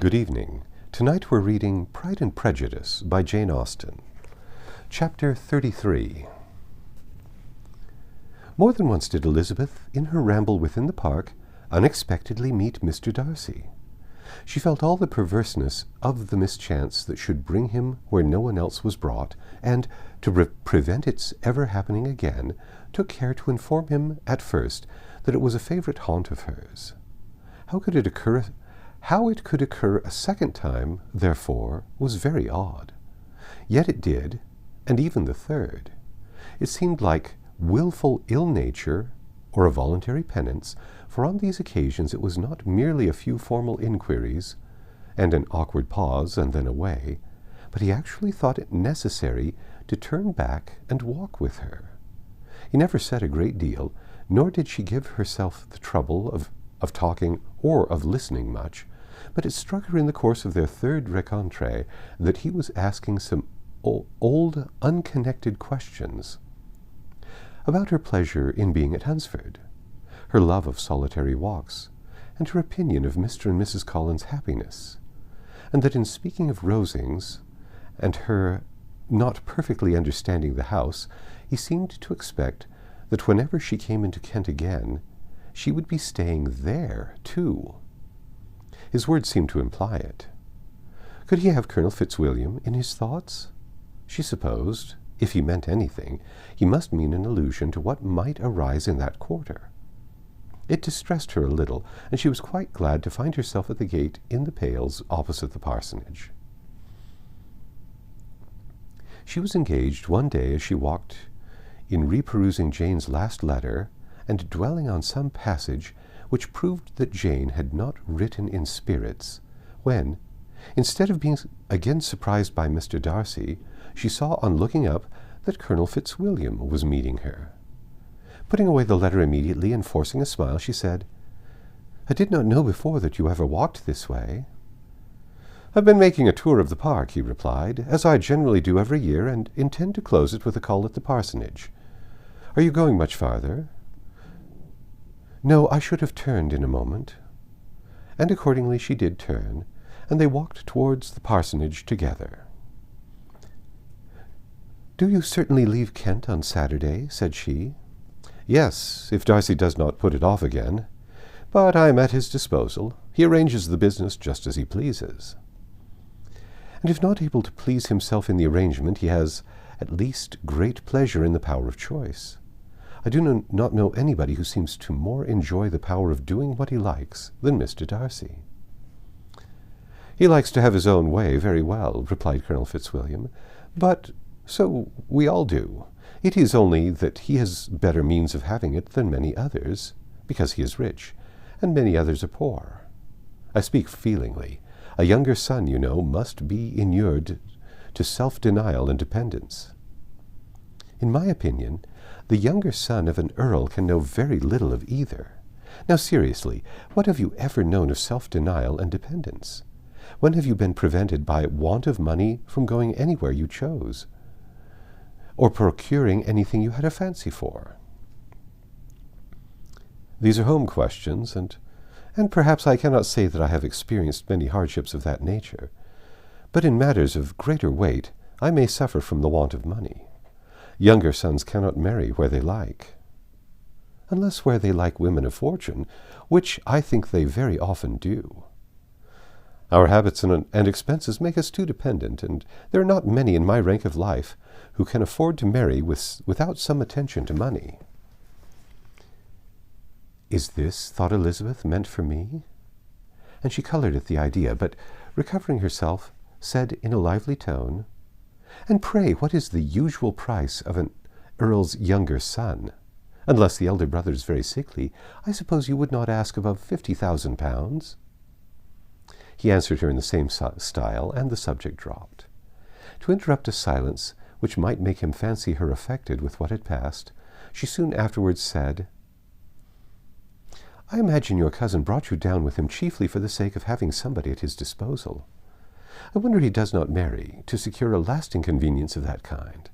Good evening. Tonight we're reading Pride and Prejudice by Jane Austen. Chapter 33. More than once did Elizabeth, in her ramble within the park, unexpectedly meet Mr. Darcy. She felt all the perverseness of the mischance that should bring him where no one else was brought, and, to prevent its ever happening again, took care to inform him at first that it was a favourite haunt of hers. How it could occur a second time, therefore, was very odd. Yet it did, and even the third. It seemed like wilful ill-nature or a voluntary penance, for on these occasions it was not merely a few formal inquiries, and an awkward pause and then away, but he actually thought it necessary to turn back and walk with her. He never said a great deal, nor did she give herself the trouble of talking or of listening much, but it struck her in the course of their third rencontre that he was asking some old, unconnected questions about her pleasure in being at Hunsford, her love of solitary walks, and her opinion of Mr. and Mrs. Collins's happiness, and that in speaking of Rosings, and her not perfectly understanding the house, he seemed to expect that whenever she came into Kent again, she would be staying there, too. His words seemed to imply it. Could he have Colonel Fitzwilliam in his thoughts? She supposed, if he meant anything, he must mean an allusion to what might arise in that quarter. It distressed her a little, and she was quite glad to find herself at the gate in the Pales opposite the parsonage. She was engaged one day as she walked in reperusing Jane's last letter and dwelling on some passage which proved that Jane had not written in spirits, when, instead of being again surprised by Mr. Darcy, she saw on looking up that Colonel Fitzwilliam was meeting her. Putting away the letter immediately and forcing a smile, she said, "I did not know before that you ever walked this way." "I've been making a tour of the park," he replied, "as I generally do every year, and intend to close it with a call at the parsonage. Are you going much farther?" "No, I should have turned in a moment." And accordingly she did turn, and they walked towards the parsonage together. "Do you certainly leave Kent on Saturday?" said she. "Yes, if Darcy does not put it off again. But I am at his disposal. He arranges the business just as he pleases." "And if not able to please himself in the arrangement, he has at least great pleasure in the power of choice. I do not know anybody who seems to more enjoy the power of doing what he likes than Mr. Darcy." "He likes to have his own way very well," replied Colonel Fitzwilliam, "but so we all do. It is only that he has better means of having it than many others, because he is rich, and many others are poor. I speak feelingly. A younger son, you know, must be inured to self-denial and dependence. In my opinion, the younger son of an earl can know very little of either. Now, seriously, what have you ever known of self-denial and dependence? When have you been prevented by want of money from going anywhere you chose, or procuring anything you had a fancy for? These are home questions, and perhaps I cannot say that I have experienced many hardships of that nature. But in matters of greater weight, I may suffer from the want of money. Younger sons cannot marry where they like, unless where they like women of fortune, which I think they very often do. Our habits and expenses make us too dependent, and there are not many in my rank of life who can afford to marry without some attention to money." "Is this," thought Elizabeth, "meant for me?" And she colored at the idea, but, recovering herself, said in a lively tone, "And pray, what is the usual price of an earl's younger son? Unless the elder brother is very sickly, I suppose you would not ask above 50,000 pounds?" He answered her in the same style, and the subject dropped. To interrupt a silence which might make him fancy her affected with what had passed, she soon afterwards said, "I imagine your cousin brought you down with him chiefly for the sake of having somebody at his disposal. I wonder he does not marry, to secure a lasting convenience of that kind.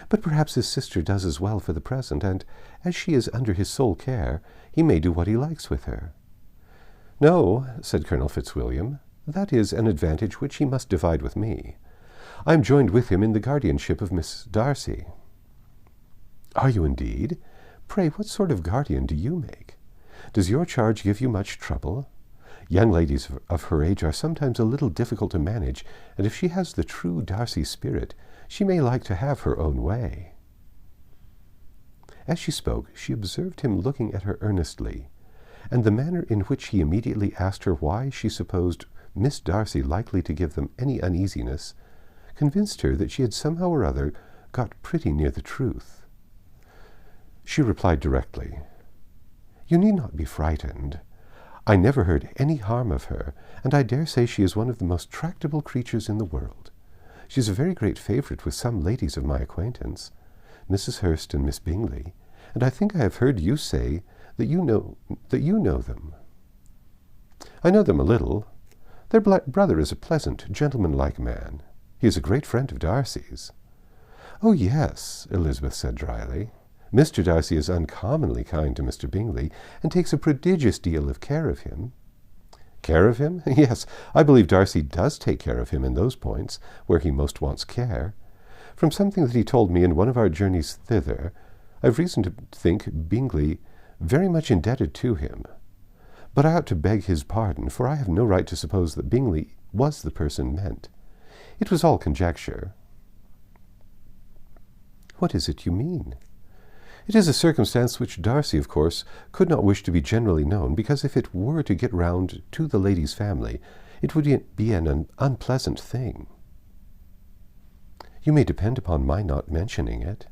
But perhaps his sister does as well for the present, and as she is under his sole care, he may do what he likes with her." "No," said Colonel Fitzwilliam, That is an advantage which he must divide with me. I am joined with him in the guardianship of Miss Darcy." "Are you indeed? Pray, what sort of guardian do you make? Does your charge give you much trouble? Young ladies of her age are sometimes a little difficult to manage, and if she has the true Darcy spirit, she may like to have her own way." As she spoke, she observed him looking at her earnestly, and the manner in which he immediately asked her why she supposed Miss Darcy likely to give them any uneasiness convinced her that she had somehow or other got pretty near the truth. She replied directly, "You need not be frightened. I never heard any harm of her, and I dare say she is one of the most tractable creatures in the world. She is a very great favourite with some ladies of my acquaintance, Mrs. Hurst and Miss Bingley, and I think I have heard you say that you know them." "I know them a little. Their brother is a pleasant, gentlemanlike man. He is a great friend of Darcy's." "Oh, yes," Elizabeth said dryly. "Mr. Darcy is uncommonly kind to Mr. Bingley, and takes a prodigious deal of care of him." "Care of him? Yes, I believe Darcy does take care of him in those points where he most wants care. From something that he told me in one of our journeys thither, I have reason to think Bingley very much indebted to him. But I ought to beg his pardon, for I have no right to suppose that Bingley was the person meant. It was all conjecture." "What is it you mean?" "It is a circumstance which Darcy, of course, could not wish to be generally known, because if it were to get round to the lady's family, it would be an unpleasant thing." "You may depend upon my not mentioning it."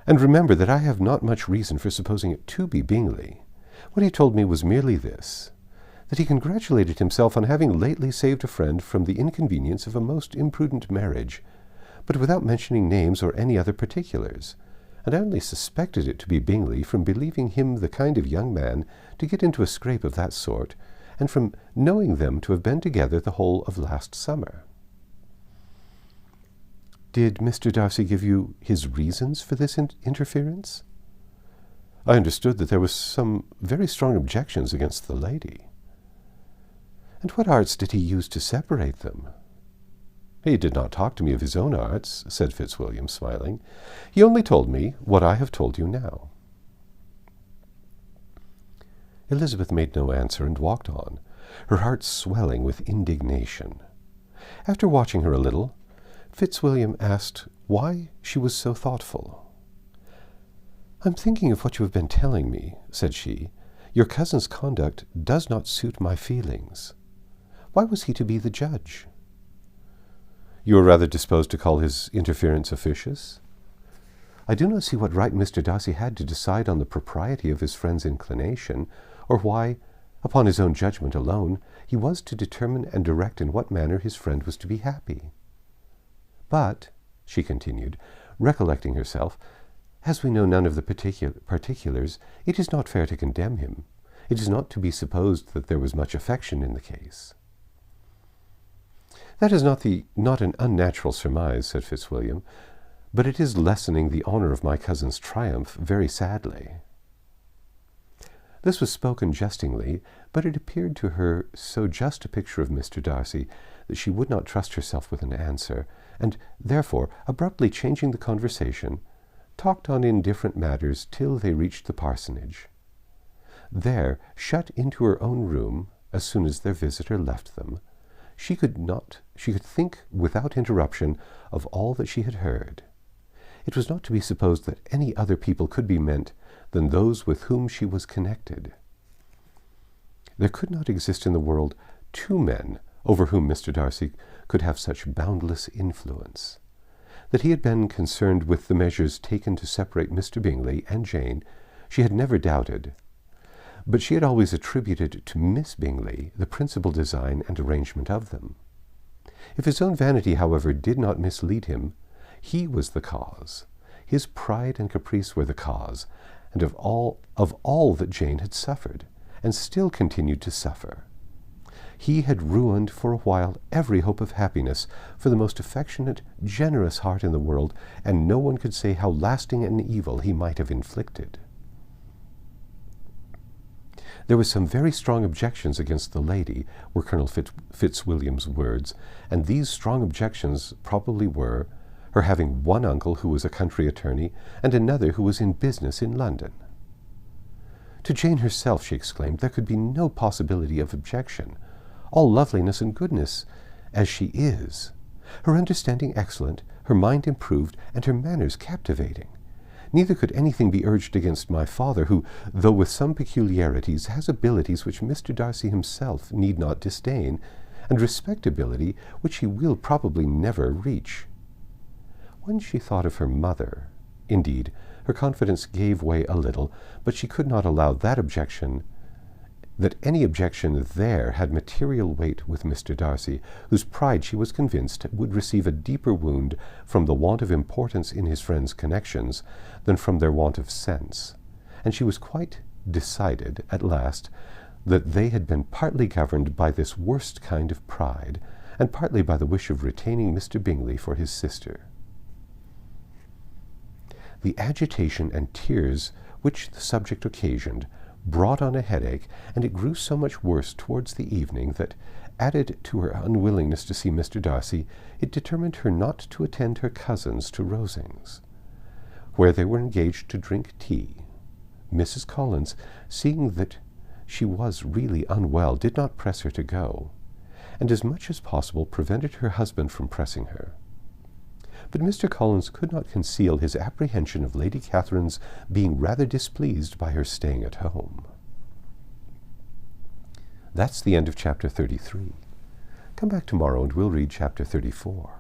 "And remember that I have not much reason for supposing it to be Bingley. What he told me was merely this, that he congratulated himself on having lately saved a friend from the inconvenience of a most imprudent marriage, but without mentioning names or any other particulars, and I only suspected it to be Bingley from believing him the kind of young man to get into a scrape of that sort, and from knowing them to have been together the whole of last summer." "Did Mr. Darcy give you his reasons for this interference?" "I understood that there was some very strong objections against the lady." "And what arts did he use to separate them?" "He did not talk to me of his own arts," said Fitzwilliam, smiling. "He only told me what I have told you now." Elizabeth made no answer and walked on, her heart swelling with indignation. After watching her a little, Fitzwilliam asked why she was so thoughtful. "I'm thinking of what you have been telling me," said she. "Your cousin's conduct does not suit my feelings. Why was he to be the judge?" "You are rather disposed to call his interference officious?" "I do not see what right Mr. Darcy had to decide on the propriety of his friend's inclination, or why, upon his own judgment alone, he was to determine and direct in what manner his friend was to be happy. But," she continued, recollecting herself, "as we know none of the particulars, it is not fair to condemn him. It is not to be supposed that there was much affection in the case." "That is not an unnatural surmise," said Fitzwilliam, "but it is lessening the honour of my cousin's triumph very sadly." This was spoken jestingly, but it appeared to her so just a picture of Mr. Darcy that she would not trust herself with an answer, and therefore, abruptly changing the conversation, talked on indifferent matters till they reached the parsonage. There, shut into her own room, as soon as their visitor left them, she could think without interruption of all that she had heard. It was not to be supposed that any other people could be meant than those with whom she was connected. There could not exist in the world two men over whom Mr. Darcy could have such boundless influence. That he had been concerned with the measures taken to separate Mr. Bingley and Jane, she had never doubted, but she had always attributed to Miss Bingley the principal design and arrangement of them. If his own vanity, however, did not mislead him, he was the cause. His pride and caprice were the cause, and of all that Jane had suffered, and still continued to suffer. He had ruined for a while every hope of happiness for the most affectionate, generous heart in the world, and no one could say how lasting an evil he might have inflicted. There were some very strong objections against the lady, were Colonel Fitzwilliam's words, and these strong objections probably were her having one uncle who was a country attorney, and another who was in business in London. To Jane herself, she exclaimed, there could be no possibility of objection. All loveliness and goodness as she is, her understanding excellent, her mind improved, and her manners captivating. Neither could anything be urged against my father, who, though with some peculiarities, has abilities which Mr. Darcy himself need not disdain, and respectability which he will probably never reach. When she thought of her mother, indeed, her confidence gave way a little, but she could not allow that any objection there had material weight with Mr. Darcy, whose pride she was convinced would receive a deeper wound from the want of importance in his friends' connections than from their want of sense, and she was quite decided at last that they had been partly governed by this worst kind of pride, and partly by the wish of retaining Mr. Bingley for his sister. The agitation and tears which the subject occasioned brought on a headache, and it grew so much worse towards the evening that, added to her unwillingness to see Mr. Darcy, it determined her not to attend her cousins to Rosings, where they were engaged to drink tea. Mrs. Collins, seeing that she was really unwell, did not press her to go, and as much as possible prevented her husband from pressing her. But Mr. Collins could not conceal his apprehension of Lady Catherine's being rather displeased by her staying at home. That's the end of chapter 33. Come back tomorrow and we'll read chapter 34.